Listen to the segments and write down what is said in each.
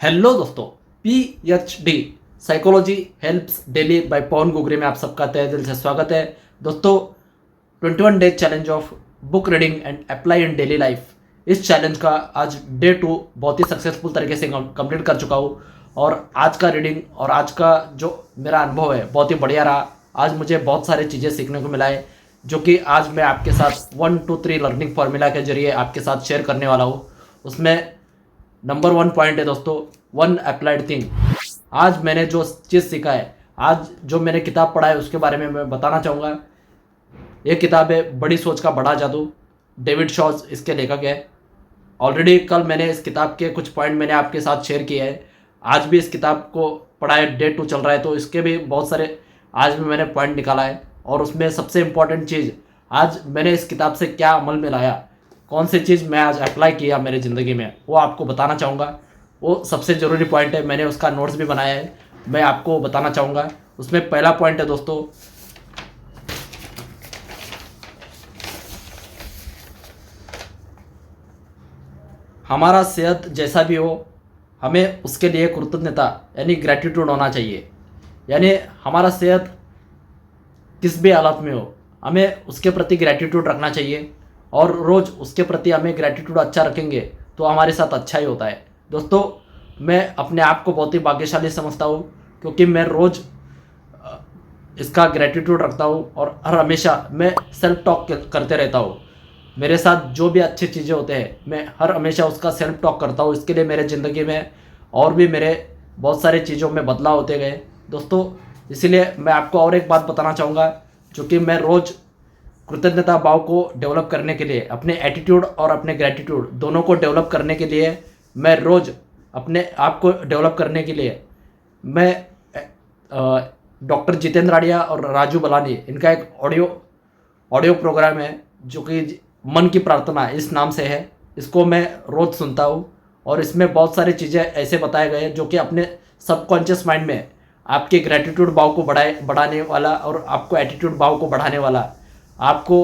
Hello दोस्तों, PhD psychology helps daily by Pawan Gugri में आप सबका तहे दिल से स्वागत है। दोस्तों, 21 days challenge of book reading and apply in daily life, इस चैलेंज का आज डे 2 बहुत ही सक्सेसफुल तरीके से कंप्लीट कर चुका हूँ। और आज का रीडिंग और आज का जो मेरा अनुभव है बहुत ही बढ़िया रहा। आज मुझे बहुत सारी चीज़ें सीखने को मिला है जो कि आज मैं आपके साथ 1 2 3 लर्निंग फार्मूला के जरिए आपके साथ शेयर करने वाला हूँ। उसमें नंबर 1 पॉइंट है दोस्तों, वन अप्लाइड थिंग। आज मैंने जो चीज़ सीखा है, आज जो मैंने किताब पढ़ा है उसके बारे में मैं बताना चाहूँगा। ये किताब है बड़ी सोच का बड़ा जादू, डेविड शॉज इसके लेखक है। ऑलरेडी कल मैंने इस किताब के कुछ पॉइंट मैंने आपके साथ शेयर किए हैं। आज भी इस किताब को पढ़ा है, डे 2 चल रहा है, तो इसके भी बहुत सारे आज भी मैंने पॉइंट निकाला है। और उसमें सबसे इम्पॉर्टेंट चीज़, आज मैंने इस किताब से क्या अमल में लाया, कौन सी चीज़ मैं आज अप्लाई किया मेरी ज़िंदगी में, वो आपको बताना चाहूँगा। वो सबसे ज़रूरी पॉइंट है, मैंने उसका नोट्स भी बनाया है, मैं आपको बताना चाहूँगा। उसमें पहला पॉइंट है दोस्तों, हमारा सेहत जैसा भी हो, हमें उसके लिए कृतज्ञता यानी ग्रैटिट्यूड होना चाहिए। यानी हमारा सेहत किस भी हालत में हो, हमें उसके प्रति ग्रैटिट्यूड रखना चाहिए। और रोज़ उसके प्रति हमें ग्रैटिट्यूड अच्छा रखेंगे तो हमारे साथ अच्छा ही होता है। दोस्तों, मैं अपने आप को बहुत ही भाग्यशाली समझता हूँ क्योंकि मैं रोज़ इसका ग्रैटिट्यूड रखता हूँ और हर हमेशा मैं सेल्फ टॉक करते रहता हूँ। मेरे साथ जो भी अच्छी चीज़ें होते हैं मैं हर हमेशा उसका सेल्फ टॉक करता हूँ। इसके लिए मेरे ज़िंदगी में और भी मेरे बहुत सारी चीज़ों में बदलाव होते गए दोस्तों। इसीलिए मैं आपको और एक बात बताना चाहूँगा, जो कि मैं रोज़ कृतज्ञता भाव को डेवलप करने के लिए, अपने एटीट्यूड और अपने ग्रैटिट्यूड दोनों को डेवलप करने के लिए, मैं रोज़ अपने आप को डेवलप करने के लिए मैं डॉक्टर जितेंद्र आडिया और राजू बलानी, इनका एक ऑडियो प्रोग्राम है जो कि मन की प्रार्थना इस नाम से है। इसको मैं रोज़ सुनता हूँ और इसमें बहुत सारी चीज़ें ऐसे बताए गए हैं जो कि अपने सबकॉन्शियस माइंड में आपके ग्रैटिट्यूड भाव को बढ़ाने वाला और आपको एटीट्यूड भाव को बढ़ाने वाला, आपको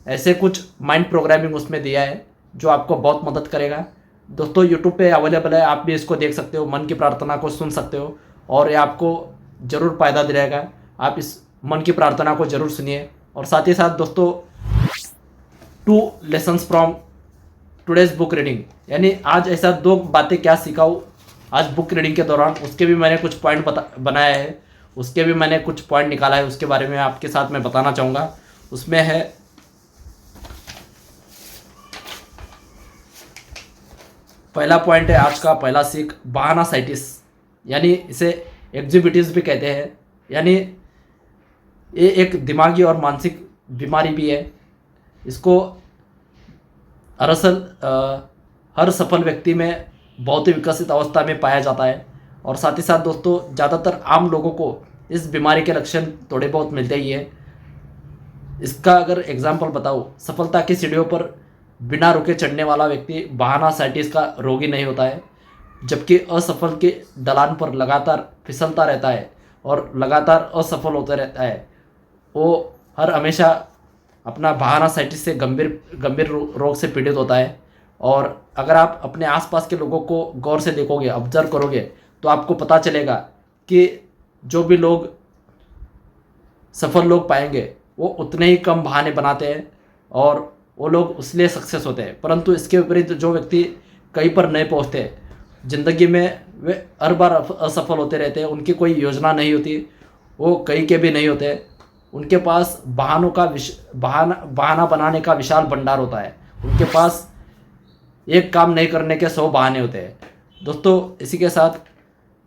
ऐसे कुछ माइंड प्रोग्रामिंग उसमें दिया है जो आपको बहुत मदद करेगा। दोस्तों, यूट्यूब पे अवेलेबल है, आप भी इसको देख सकते हो, मन की प्रार्थना को सुन सकते हो और ये आपको ज़रूर फ़ायदा दिलाएगा। आप इस मन की प्रार्थना को ज़रूर सुनिए। और साथ ही साथ दोस्तों, 2 lessons from today's book reading, यानी आज ऐसा 2 बातें क्या सीखा हूँ आज बुक रीडिंग के दौरान, उसके भी मैंने कुछ पॉइंट बनाया है, उसके भी मैंने कुछ पॉइंट निकाला है, उसके बारे में आपके साथ मैं बताना चाहूँगा। उसमें है, पहला पॉइंट है आज का पहला सीख, बहाना साइटिस, यानी इसे एग्जिबिटिस भी कहते हैं। यानी ये एक दिमागी और मानसिक बीमारी भी है। इसको दरअसल हर सफल व्यक्ति में बहुत ही विकसित अवस्था में पाया जाता है। और साथ ही साथ दोस्तों, ज़्यादातर आम लोगों को इस बीमारी के लक्षण थोड़े बहुत मिलते ही है। इसका अगर एग्जाम्पल बताऊँ, सफलता की सीढ़ियों पर बिना रुके चढ़ने वाला व्यक्ति बहाना साइटिस का रोगी नहीं होता है, जबकि असफल के ढलान पर लगातार फिसलता रहता है और लगातार असफल होता रहता है, वो हर हमेशा अपना बहाना साइटिस से गंभीर रोग से पीड़ित होता है। और अगर आप अपने आसपास के लोगों को गौर से देखोगे, ऑब्जर्व करोगे, तो आपको पता चलेगा कि जो भी लोग सफल लोग पाएंगे वो उतने ही कम बहाने बनाते हैं और वो लोग इसलिए सक्सेस होते हैं। परंतु इसके विपरीत जो व्यक्ति कहीं पर नहीं पहुंचते ज़िंदगी में, वे हर बार असफल होते रहते हैं, उनकी कोई योजना नहीं होती, वो कहीं के भी नहीं होते, उनके पास बहाना बनाने का विशाल भंडार होता है, उनके पास एक काम नहीं करने के 100 बहाने होते हैं। दोस्तों, इसी के साथ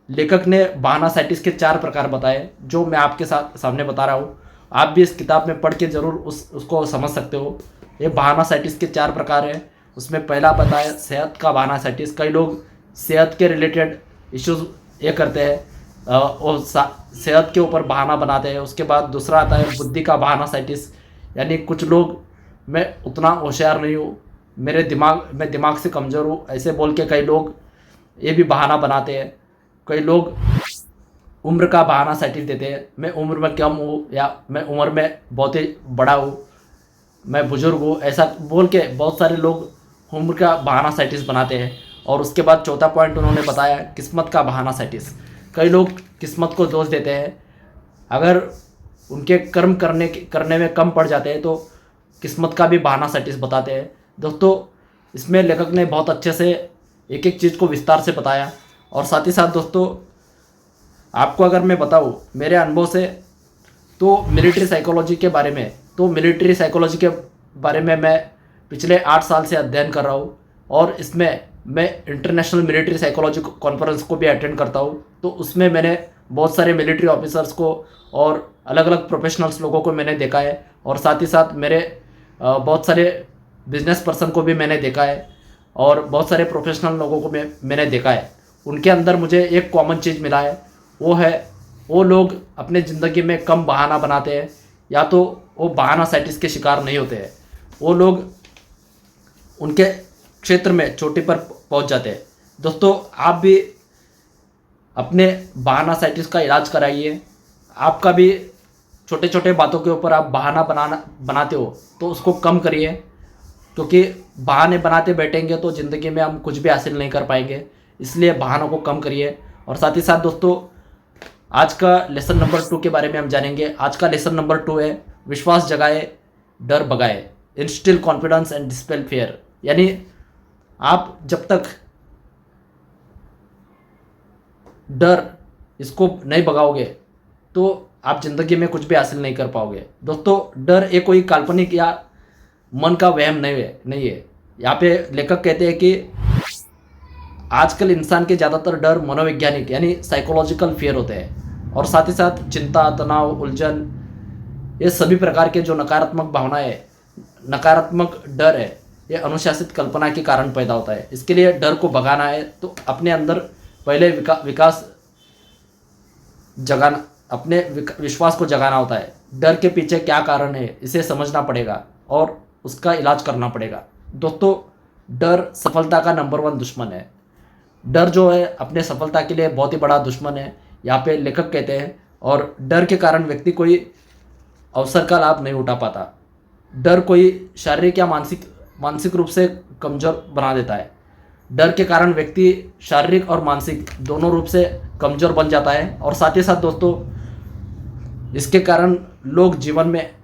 लेखक ने बहाना साइटिस के 4 प्रकार बताए जो मैं आपके साथ सामने बता रहा हूँ। आप भी इस किताब में पढ़ के ज़रूर उसको समझ सकते हो। ये बहाना साइटिस के 4 प्रकार हैं। उसमें पहला बताया सेहत का बहाना साइटिस। कई लोग सेहत के रिलेटेड इश्यूज ये करते हैं और सेहत के ऊपर बहाना बनाते हैं। उसके बाद दूसरा आता है बुद्धि का बहाना साइटिस, यानी कुछ लोग, मैं उतना होशियार नहीं हूँ, मैं दिमाग से कमज़ोर हूँ, ऐसे बोल के कई लोग ये भी बहाना बनाते हैं। कई लोग उम्र का बहाना साइटिस देते हैं, मैं उम्र में कम हूँ या मैं उम्र में बहुत ही बड़ा हूँ, मैं बुजुर्ग हूँ, ऐसा बोल के बहुत सारे लोग उम्र का बहाना साइटिस बनाते हैं। और उसके बाद चौथा पॉइंट उन्होंने बताया किस्मत का बहाना साइटिस। कई लोग किस्मत को दोष देते हैं, अगर उनके कर्म करने में कम पड़ जाते हैं तो किस्मत का भी बहाना साइटिस बताते हैं। दोस्तों इसमें लेखक ने बहुत अच्छे से एक एक चीज़ को विस्तार से बताया। और साथ ही साथ दोस्तों आपको अगर मैं बताऊँ मेरे अनुभव से, तो मिलिट्री साइकोलॉजी के बारे में, मैं पिछले 8 साल से अध्ययन कर रहा हूँ और इसमें मैं इंटरनेशनल मिलिट्री साइकोलॉजी कॉन्फ्रेंस को भी अटेंड करता हूँ। तो उसमें मैंने बहुत सारे मिलिट्री ऑफिसर्स को और अलग अलग प्रोफेशनल्स लोगों को मैंने देखा है, और साथ ही साथ मेरे बहुत सारे बिजनेस पर्सन को भी मैंने देखा है, और बहुत सारे प्रोफेशनल लोगों को मैंने देखा है। उनके अंदर मुझे एक कॉमन चीज़ मिला है, वो लोग अपने ज़िंदगी में कम बहाना बनाते हैं, या तो वो बहाना साइटिस के शिकार नहीं होते हैं। वो लोग उनके क्षेत्र में चोटी पर पहुंच जाते हैं। दोस्तों आप भी अपने बहाना साइटिस का इलाज कराइए। आपका भी छोटे छोटे बातों के ऊपर आप बहाना बनाते हो तो उसको कम करिए, क्योंकि बहाने बनाते बैठेंगे तो ज़िंदगी में हम कुछ भी हासिल नहीं कर पाएंगे। इसलिए बहानों को कम करिए। और साथ ही साथ दोस्तों आज का लेसन नंबर 2 के बारे में हम जानेंगे। आज का लेसन नंबर 2 है विश्वास जगाए डर भगाए, instil confidence and dispel fear. यानी आप जब तक डर इसको नहीं भगाओगे तो आप ज़िंदगी में कुछ भी हासिल नहीं कर पाओगे। दोस्तों डर एक कोई काल्पनिक या मन का वहम नहीं है। यहाँ पे लेखक कहते हैं कि आजकल इंसान के ज़्यादातर डर मनोवैज्ञानिक यानी साइकोलॉजिकल फियर होते हैं, और साथ ही साथ चिंता, तनाव, उलझन, ये सभी प्रकार के जो नकारात्मक भावनाएं, नकारात्मक डर है, ये अनुशासित कल्पना के कारण पैदा होता है। इसके लिए डर को भगाना है तो अपने अंदर पहले विकास जगाना, अपने विश्वास को जगाना होता है। डर के पीछे क्या कारण है इसे समझना पड़ेगा और उसका इलाज करना पड़ेगा। दोस्तों डर सफलता का नंबर 1 दुश्मन है। डर जो है अपने सफलता के लिए बहुत ही बड़ा दुश्मन है, यहाँ पे लेखक कहते हैं। और डर के कारण व्यक्ति कोई अवसर का लाभ नहीं उठा पाता। डर कोई शारीरिक या मानसिक रूप से कमज़ोर बना देता है। डर के कारण व्यक्ति शारीरिक और मानसिक दोनों रूप से कमज़ोर बन जाता है। और साथ ही साथ दोस्तों इसके कारण लोग जीवन में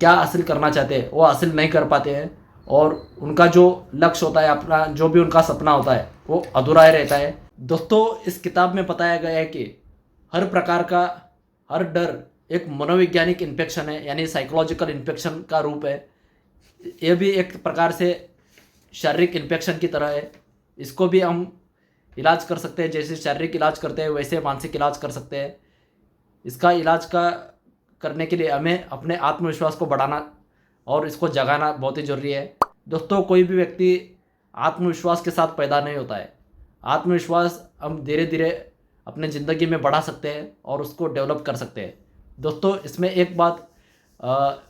क्या हासिल करना चाहते हैं वो हासिल नहीं कर पाते हैं, और उनका जो लक्ष्य होता है, अपना जो भी उनका सपना होता है वो अधूरा ही रहता है। दोस्तों इस किताब में बताया गया है कि हर प्रकार का हर डर एक मनोवैज्ञानिक इन्फेक्शन है, यानी साइकोलॉजिकल इन्फेक्शन का रूप है। ये भी एक प्रकार से शारीरिक इन्फेक्शन की तरह है। इसको भी हम इलाज कर सकते हैं, जैसे शारीरिक इलाज करते हैं वैसे मानसिक इलाज कर सकते हैं। इसका इलाज करने के लिए हमें अपने आत्मविश्वास को बढ़ाना और इसको जगाना बहुत ही ज़रूरी है। दोस्तों कोई भी व्यक्ति आत्मविश्वास के साथ पैदा नहीं होता है। आत्मविश्वास हम धीरे धीरे अपने ज़िंदगी में बढ़ा सकते हैं और उसको डेवलप कर सकते हैं। दोस्तों इसमें एक बात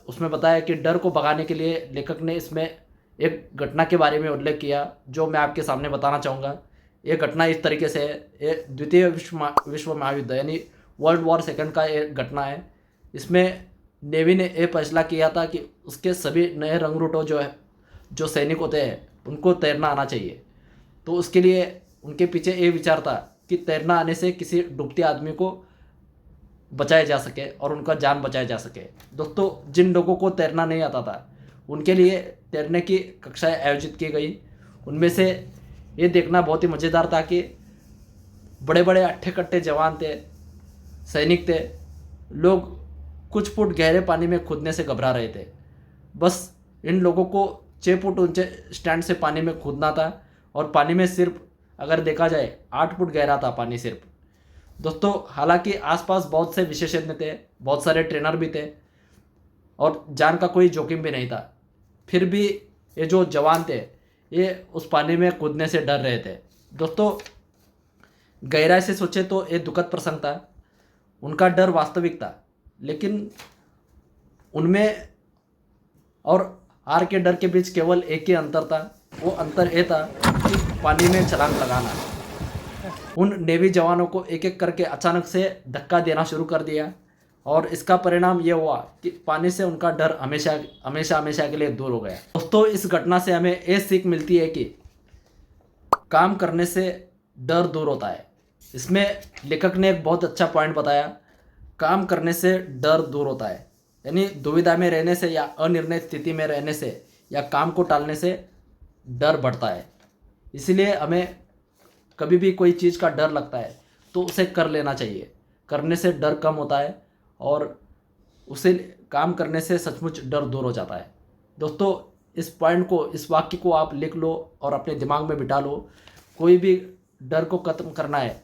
उसमें बताया कि डर को भगाने के लिए लेखक ने इसमें एक घटना के बारे में उल्लेख किया, जो मैं आपके सामने बताना चाहूँगा। ये घटना इस तरीके से है, ये द्वितीय विश्व महायुद्ध यानी वर्ल्ड वॉर सेकंड का एक घटना है। इसमें नेवी ने ये फैसला किया था कि उसके सभी नए रंगरूटों जो सैनिक होते हैं उनको तैरना आना चाहिए। तो उसके लिए उनके पीछे ये विचार था कि तैरना आने से किसी डूबते आदमी को बचाया जा सके और उनका जान बचाया जा सके। दोस्तों जिन लोगों को तैरना नहीं आता था उनके लिए तैरने की कक्षाएं आयोजित की गई। उनमें से ये देखना बहुत ही मज़ेदार था कि बड़े बड़े अट्ठे कट्टे जवान थे, सैनिक थे, लोग कुछ फुट गहरे पानी में कूदने से घबरा रहे थे। बस इन लोगों को 6 फुट ऊंचे स्टैंड से पानी में कूदना था, और पानी में सिर्फ अगर देखा जाए 8 फुट गहरा था पानी सिर्फ। दोस्तों हालांकि आसपास बहुत से विशेषज्ञ थे, बहुत सारे ट्रेनर भी थे और जान का कोई जोखिम भी नहीं था, फिर भी ये जो जवान थे ये उस पानी में कूदने से डर रहे थे। दोस्तों गहराई से सोचे तो ये दुखद प्रसंग था। उनका डर वास्तविक था, लेकिन उनमें और हार के डर के बीच केवल एक ही अंतर था। वो अंतर ये था कि पानी में छलांग लगाना। उन नेवी जवानों को एक एक करके अचानक से धक्का देना शुरू कर दिया, और इसका परिणाम ये हुआ कि पानी से उनका डर हमेशा हमेशा हमेशा के लिए दूर हो गया। दोस्तों इस घटना से हमें ये सीख मिलती है कि काम करने से डर दूर होता है। इसमें लेखक ने एक बहुत अच्छा पॉइंट बताया, काम करने से डर दूर होता है। यानी दुविधा में रहने से या अनिर्णय स्थिति में रहने से या काम को टालने से डर बढ़ता है। इसीलिए हमें कभी भी कोई चीज़ का डर लगता है तो उसे कर लेना चाहिए। करने से डर कम होता है और उसे काम करने से सचमुच डर दूर हो जाता है। दोस्तों, इस पॉइंट को, इस वाक्य को आप लिख लो और अपने दिमाग में बिठा लो। कोई भी डर को खत्म करना है,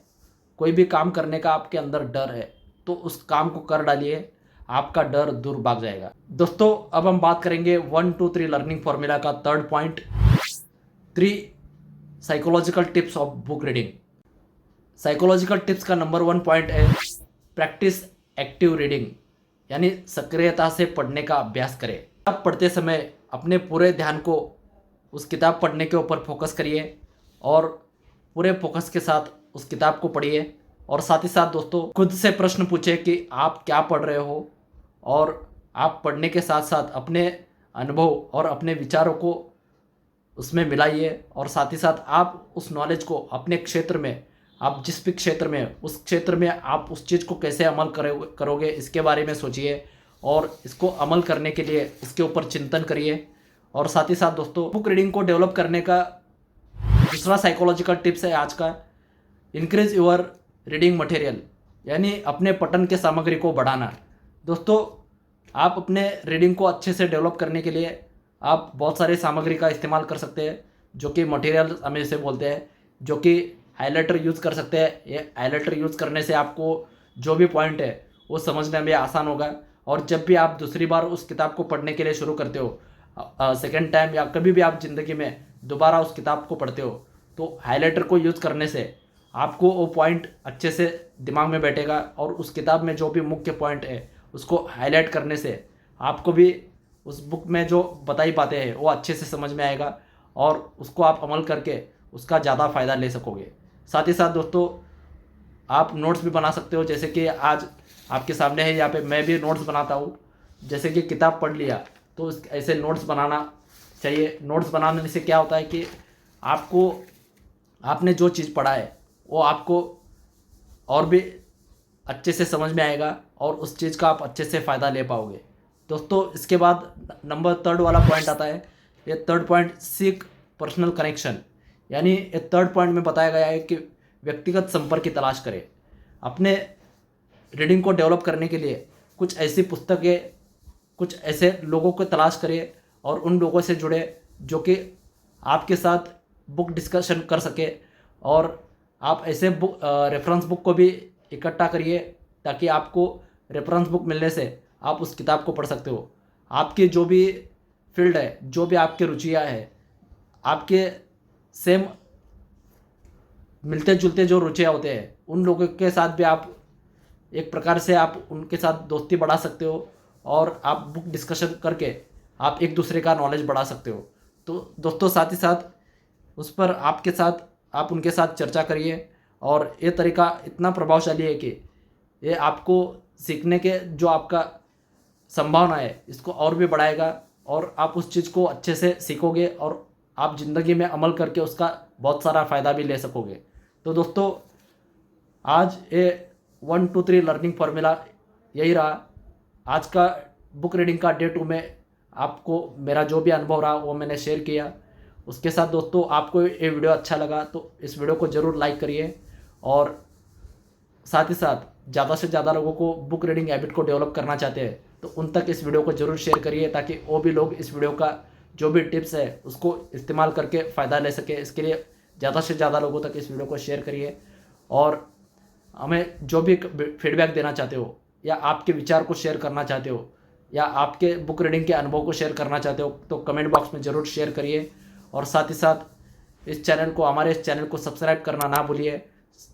कोई भी काम करने का आपके अंदर डर है तो उस काम को कर डालिए, आपका डर दूर भाग जाएगा। दोस्तों, अब हम बात करेंगे 1 2 3 लर्निंग फॉर्मूला का third point, 3 psychological tips of book reading. Psychological tips का नंबर 1 पॉइंट है प्रैक्टिस एक्टिव रीडिंग, यानी सक्रियता से पढ़ने का अभ्यास करें। किताब पढ़ते समय अपने पूरे ध्यान को उस किताब पढ़ने के ऊपर फोकस करिए और पूरे फोकस के साथ उस किताब को पढ़िए। और साथ ही साथ दोस्तों, खुद से प्रश्न पूछे कि आप क्या पढ़ रहे हो, और आप पढ़ने के साथ साथ अपने अनुभव और अपने विचारों को उसमें मिलाइए। और साथ ही साथ आप उस नॉलेज को अपने क्षेत्र में, आप जिस भी क्षेत्र में, उस क्षेत्र में आप उस चीज़ को कैसे अमल करोगे इसके बारे में सोचिए और इसको अमल करने के लिए इसके ऊपर चिंतन करिए। और साथ ही साथ दोस्तों, बुक रीडिंग को डेवलप करने का दूसरा साइकोलॉजिकल टिप्स है आज का, इंक्रीज योर रीडिंग मटेरियल, यानी अपने पठन के सामग्री को बढ़ाना। दोस्तों, आप अपने रीडिंग को अच्छे से डेवलप करने के लिए आप बहुत सारे सामग्री का इस्तेमाल कर सकते हैं, जो कि मटेरियल हम इसे बोलते हैं, जो कि हाइलाइटर यूज़ कर सकते हैं। ये हाइलाइटर यूज़ करने से आपको जो भी पॉइंट है वो समझने में आसान होगा। और जब भी आप दूसरी बार उस किताब को पढ़ने के लिए शुरू करते हो, सेकेंड टाइम या कभी भी आप ज़िंदगी में दोबारा उस किताब को पढ़ते हो, तो हाइलाइटर को यूज़ करने से आपको वो पॉइंट अच्छे से दिमाग में बैठेगा और उस किताब में जो भी मुख्य पॉइंट है उसको हाईलाइट करने से आपको भी उस बुक में जो बताई बातें हैं वो अच्छे से समझ में आएगा और उसको आप अमल करके उसका ज़्यादा फ़ायदा ले सकोगे। साथ ही साथ दोस्तों, आप नोट्स भी बना सकते हो, जैसे कि आज आपके सामने है, यहाँ पे मैं भी नोट्स बनाता हूँ। जैसे कि किताब पढ़ लिया तो ऐसे नोट्स बनाना चाहिए। नोट्स बनाने से क्या होता है कि आपको, आपने जो चीज़ पढ़ा है वो आपको और भी अच्छे से समझ में आएगा और उस चीज़ का आप अच्छे से फ़ायदा ले पाओगे। दोस्तों, इसके बाद नंबर 3 वाला पॉइंट आता है। ये 3 पॉइंट, सीक पर्सनल कनेक्शन, यानी ये 3 पॉइंट में बताया गया है कि व्यक्तिगत संपर्क की तलाश करें। अपने रीडिंग को डेवलप करने के लिए कुछ ऐसी पुस्तकें, कुछ ऐसे लोगों को तलाश करिए और उन लोगों से जुड़े जो कि आपके साथ बुक डिस्कशन कर सके। और आप ऐसे बुक, रेफरेंस बुक को भी इकट्ठा करिए ताकि आपको रेफरेंस बुक मिलने से आप उस किताब को पढ़ सकते हो। आपकी जो भी फील्ड है, जो भी आपकी रुचियाँ हैं, आपके सेम मिलते जुलते जो रुचियाँ होते हैं, उन लोगों के साथ भी आप एक प्रकार से आप उनके साथ दोस्ती बढ़ा सकते हो और आप बुक डिस्कशन करके आप एक दूसरे का नॉलेज बढ़ा सकते हो। तो दोस्तों, साथ ही साथ उस पर आपके साथ, आप उनके साथ चर्चा करिए। और ये तरीका इतना प्रभावशाली है कि ये आपको सीखने के जो आपका संभावना है इसको और भी बढ़ाएगा और आप उस चीज़ को अच्छे से सीखोगे और आप ज़िंदगी में अमल करके उसका बहुत सारा फ़ायदा भी ले सकोगे। तो दोस्तों, आज ये 1 2 3 लर्निंग फार्मूला यही रहा आज का बुक रीडिंग का डे 2 में। आपको मेरा जो भी अनुभव रहा वो मैंने शेयर किया। उसके साथ दोस्तों, आपको ये वीडियो अच्छा लगा तो इस वीडियो को ज़रूर लाइक करिए और साथ ही साथ ज़्यादा से ज़्यादा लोगों को बुक रीडिंग हैबिट को डेवलप करना चाहते हैं तो उन तक इस वीडियो को ज़रूर शेयर करिए ताकि वो भी लोग इस वीडियो का जो भी टिप्स है उसको इस्तेमाल करके फ़ायदा ले सके। इसके लिए ज़्यादा से ज़्यादा लोगों तक इस वीडियो को शेयर करिए और हमें जो भी फीडबैक देना चाहते हो या आपके विचार को शेयर करना चाहते हो या आपके बुक रीडिंग के अनुभव को शेयर करना चाहते हो तो कमेंट बॉक्स में ज़रूर शेयर करिए। और साथ ही साथ इस चैनल को, हमारे इस चैनल को सब्सक्राइब करना ना भूलिए।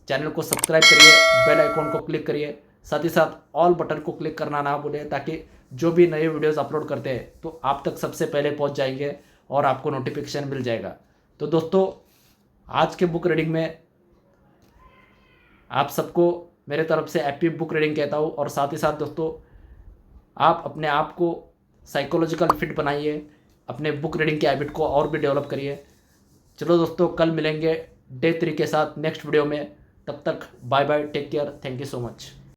चैनल को सब्सक्राइब करिए, बेल आइकॉन को क्लिक करिए, साथ ही साथ ऑल बटन को क्लिक करना ना भूलिए ताकि जो भी नए वीडियोस अपलोड करते हैं तो आप तक सबसे पहले पहुंच जाएंगे और आपको नोटिफिकेशन मिल जाएगा। तो दोस्तों, आज के बुक रीडिंग में आप सबको मेरे तरफ से हैप्पी बुक रीडिंग कहता हूँ। और साथ ही साथ दोस्तों, आप अपने आप को साइकोलॉजिकल फिट बनाइए, अपने बुक रीडिंग की हैबिट को और भी डेवलप करिए। चलो दोस्तों, कल मिलेंगे डे 3 के साथ नेक्स्ट वीडियो में। तब तक bye bye, take care, thank you so much.